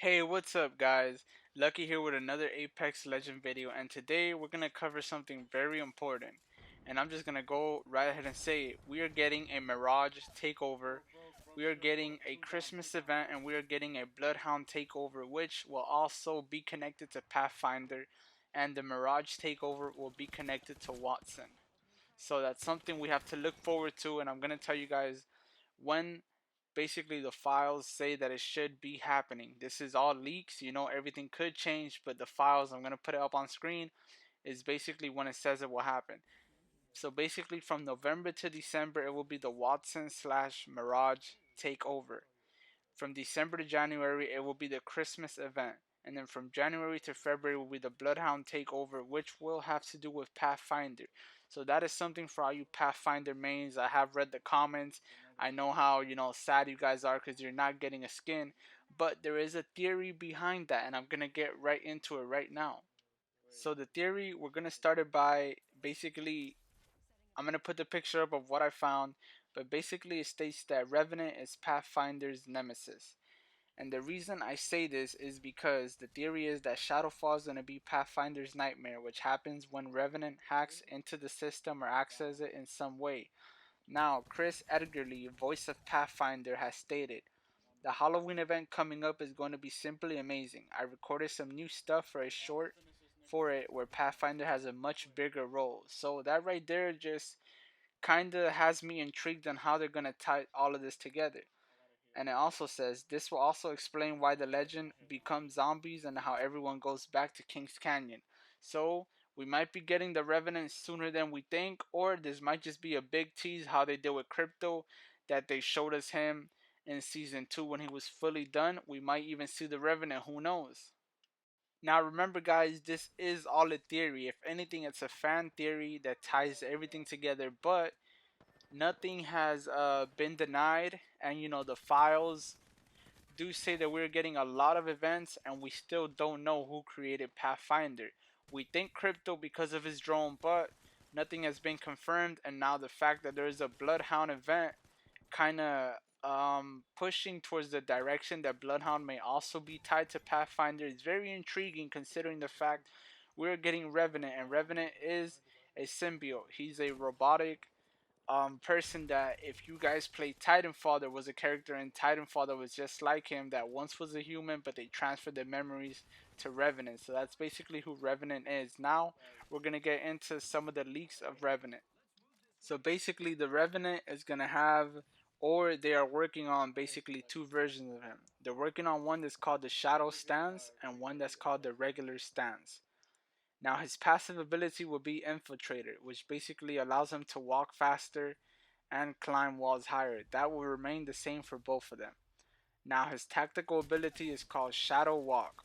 Hey, what's up, guys? Lucky here with another Apex Legend video, and today we're gonna cover something very important. And I'm just gonna go right ahead and say it. We are getting a Mirage takeover, we are getting a Christmas event, and we are getting a Bloodhound takeover, which will also be connected to Pathfinder, and the Mirage takeover will be connected to Watson. So that's something we have to look forward to, and I'm gonna tell you guys when basically the files say that it should be happening. This is all leaks, everything could change, but the files, I'm gonna put it up on screen, is basically when it says it will happen. So basically from November to December it will be the Watson slash Mirage takeover. From December to January, it will be the Christmas event. And then from January to February will be the Bloodhound takeover, which will have to do with Pathfinder. So that is something for all you Pathfinder mains. I have read the comments. I know how, sad you guys are because you're not getting a skin. But there is a theory behind that, and I'm going to get right into it right now. So the theory, we're going to start it by basically, I'm going to put the picture up of what I found. But basically it states that Revenant is Pathfinder's nemesis. And the reason I say this is because the theory is that Shadowfall is going to be Pathfinder's nightmare, which happens when Revenant hacks into the system or accesses it in some way. Now, Chris Edgarly, voice of Pathfinder, has stated, the Halloween event coming up is going to be simply amazing. I recorded some new stuff for a short for it where Pathfinder has a much bigger role. So that right there just kind of has me intrigued on how they're going to tie all of this together. And it also says this will also explain why the legend becomes zombies and how everyone goes back to King's Canyon. So we might be getting the Revenant sooner than we think, or this might just be a big tease how they did with Crypto, that they showed us him in season 2 when he was fully done. We might even see the Revenant, who knows? Now remember guys, this is all a theory. If anything, it's a fan theory that ties everything together, but nothing has been denied, and the files do say that we're getting a lot of events and we still don't know who created Pathfinder. We think Crypto because of his drone, but nothing has been confirmed, and now the fact that there is a Bloodhound event kind of pushing towards the direction that Bloodhound may also be tied to Pathfinder is very intriguing, considering the fact we're getting Revenant, and Revenant is a symbiote. He's a robotic person that, if you guys played Titanfall, there was a character in Titanfall that was just like him, that once was a human but they transferred their memories to Revenant. So that's basically who Revenant is. Now we're gonna get into some of the leaks of Revenant. So basically the Revenant is gonna have, or they are working on, basically two versions of him. They're working on one that's called the Shadow Stance and one that's called the Regular Stance. Now his passive ability will be Infiltrator, which basically allows him to walk faster and climb walls higher. That will remain the same for both of them. Now his tactical ability is called Shadow Walk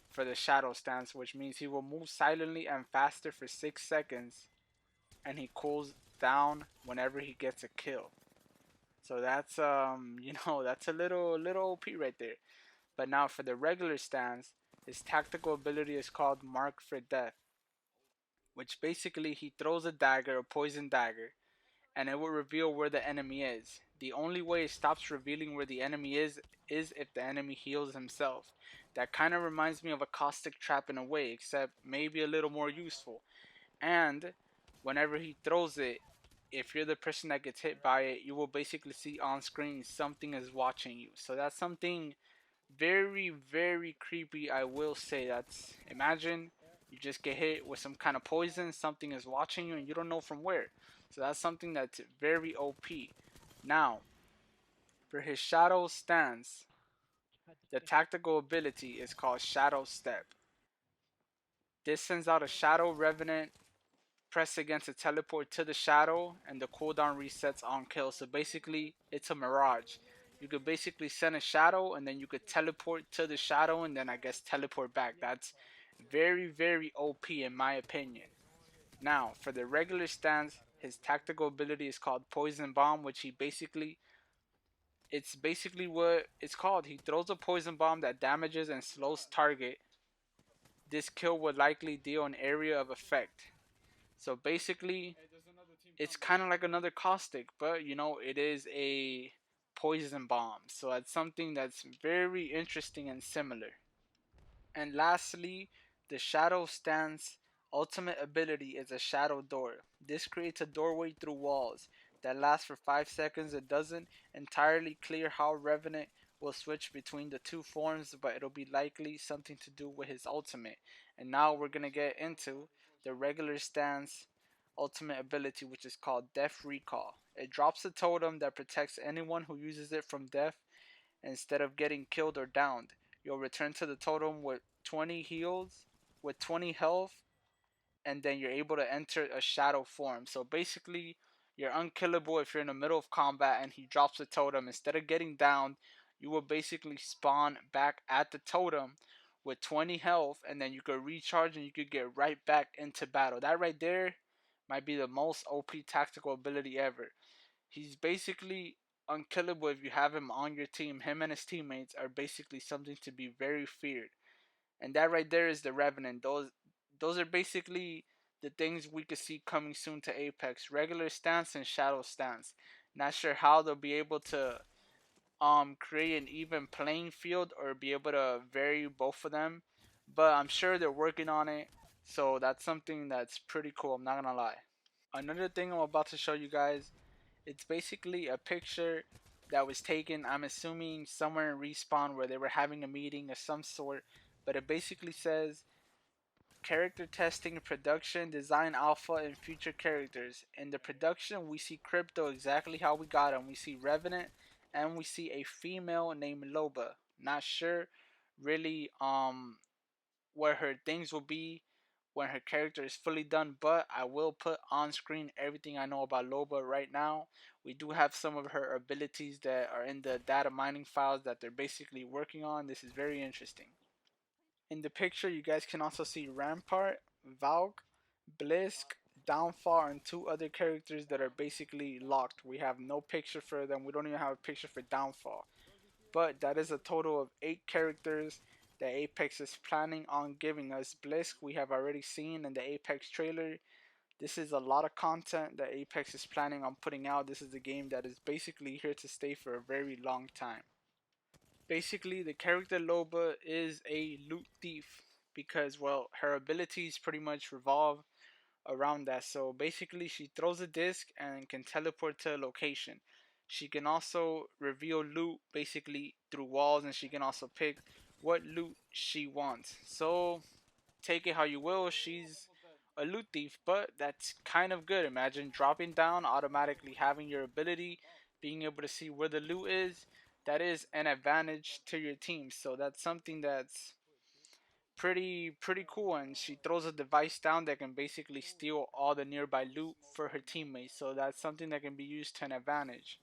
for the Shadow Stance, which means he will move silently and faster for 6 seconds, and he cools down whenever he gets a kill. So that's that's a little OP right there. But now for the regular stance, his tactical ability is called Mark for Death, which basically he throws a dagger, a poison dagger, and it will reveal where the enemy is. The only way it stops revealing where the enemy is if the enemy heals himself. That kind of reminds me of a caustic trap in a way, except maybe a little more useful. And whenever he throws it, if you're the person that gets hit by it, you will basically see on screen something is watching you. So that's something very, very creepy, I will say. That's, imagine you just get hit with some kind of poison, something is watching you and you don't know from where. So that's something that's very OP. Now, for his shadow stance, the tactical ability is called Shadow Step. This sends out a Shadow Revenant, press against a teleport to the shadow, and the cooldown resets on kill. So basically, it's a mirage. You could basically send a shadow, and then you could teleport to the shadow, and then I guess teleport back. That's very, very OP in my opinion. Now, for the regular stance, his tactical ability is called Poison Bomb, which it's basically what it's called. He throws a poison bomb that damages and slows target. This kill would likely deal an area of effect. So basically, it's kind of like another caustic, but it is a poison bomb. So that's something that's very interesting and similar. And lastly, the Shadow Stance ultimate ability is a Shadow Door. This creates a doorway through walls that lasts for 5 seconds. It doesn't entirely clear how Revenant will switch between the two forms, but it'll be likely something to do with his ultimate. And now we're going to get into the regular stance ultimate ability, which is called Death Recall. It drops a totem that protects anyone who uses it from death instead of getting killed or downed. You'll return to the totem with 20 heals, with 20 health, and then you're able to enter a shadow form. So basically, you're unkillable if you're in the middle of combat and he drops a totem. Instead of getting downed, you will basically spawn back at the totem with 20 health, and then you could recharge and you could get right back into battle. That right there might be the most OP tactical ability ever. He's basically unkillable if you have him on your team. Him and his teammates are basically something to be very feared. And that right there is the Revenant. Those are basically the things we could see coming soon to Apex. Regular stance and shadow stance. Not sure how they'll be able to create an even playing field or be able to vary both of them. But I'm sure they're working on it. So that's something that's pretty cool, I'm not gonna lie. Another thing I'm about to show you guys, it's basically a picture that was taken, I'm assuming, somewhere in Respawn where they were having a meeting of some sort. But it basically says character testing, production, design alpha, and future characters. In the production, we see Crypto exactly how we got him. We see Revenant, and we see a female named Loba. Not sure really where her things will be when her character is fully done, but I will put on screen everything I know about Loba right now. We do have some of her abilities that are in the data mining files that they're basically working on. This is very interesting. In the picture, you guys can also see Rampart, Valk, Blisk, Downfall, and two other characters that are basically locked. We have no picture for them. We don't even have a picture for Downfall. But that is a total of 8 characters that Apex is planning on giving us. Blisk, we have already seen in the Apex trailer. This is a lot of content that Apex is planning on putting out. This is a game that is basically here to stay for a very long time. Basically, the character Loba is a loot thief because, well, her abilities pretty much revolve around that. So basically, she throws a disc and can teleport to a location. She can also reveal loot basically through walls, and she can also pick what loot she wants. So take it how you will. She's a loot thief, but that's kind of good. Imagine dropping down, automatically having your ability, being able to see where the loot is. That is an advantage to your team. So that's something that's pretty cool. And she throws a device down that can basically steal all the nearby loot for her teammates. So that's something that can be used to an advantage.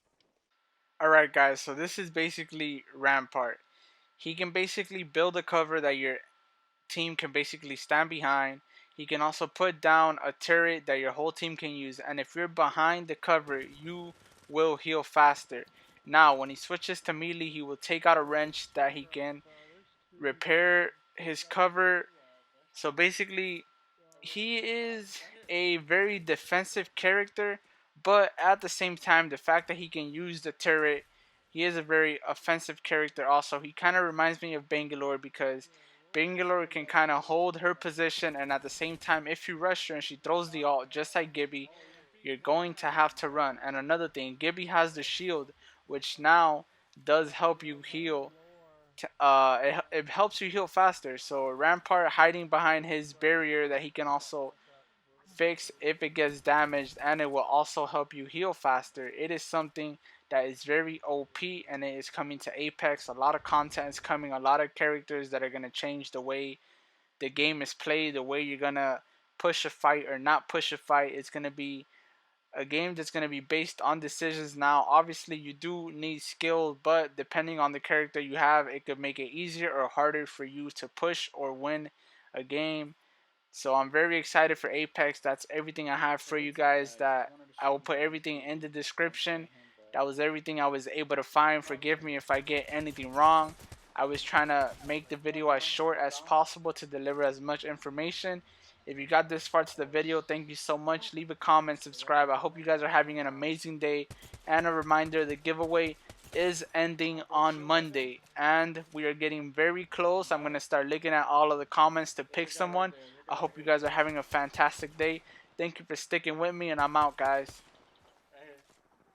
Alright guys, so this is basically Rampart. He can basically build a cover that your team can basically stand behind. He can also put down a turret that your whole team can use, and if you're behind the cover, you will heal faster. Now, when he switches to melee, he will take out a wrench that he can repair his cover. So basically, he is a very defensive character, but at the same time, the fact that he can use the turret, he is a very offensive character also. He kind of reminds me of Bangalore because Bangalore can kind of hold her position, and at the same time, if you rush her and she throws the ult, just like Gibby, you're going to have to run. And another thing, Gibby has the shield, which now does help you heal. It helps you heal faster. So Rampart hiding behind his barrier that he can also fix if it gets damaged, and it will also help you heal faster. It is something that is very OP, and it is coming to Apex. A lot of content is coming, a lot of characters that are going to change the way the game is played, the way you're going to push a fight or not push a fight. It's going to be a game that's going to be based on decisions. Now obviously you do need skill, but depending on the character you have, it could make it easier or harder for you to push or win a game. So I'm very excited for Apex. That's everything I have for you guys. That I will put everything in the description. That was everything I was able to find. Forgive me if I get anything wrong. I was trying to make the video as short as possible to deliver as much information. If you got this far to the video, thank you so much. Leave a comment, subscribe. I hope you guys are having an amazing day. And a reminder, the giveaway is ending on Monday and we are getting very close. I'm gonna start looking at all of the comments to pick someone. I hope you guys are having a fantastic day. Thank you for sticking with me, and I'm out, guys.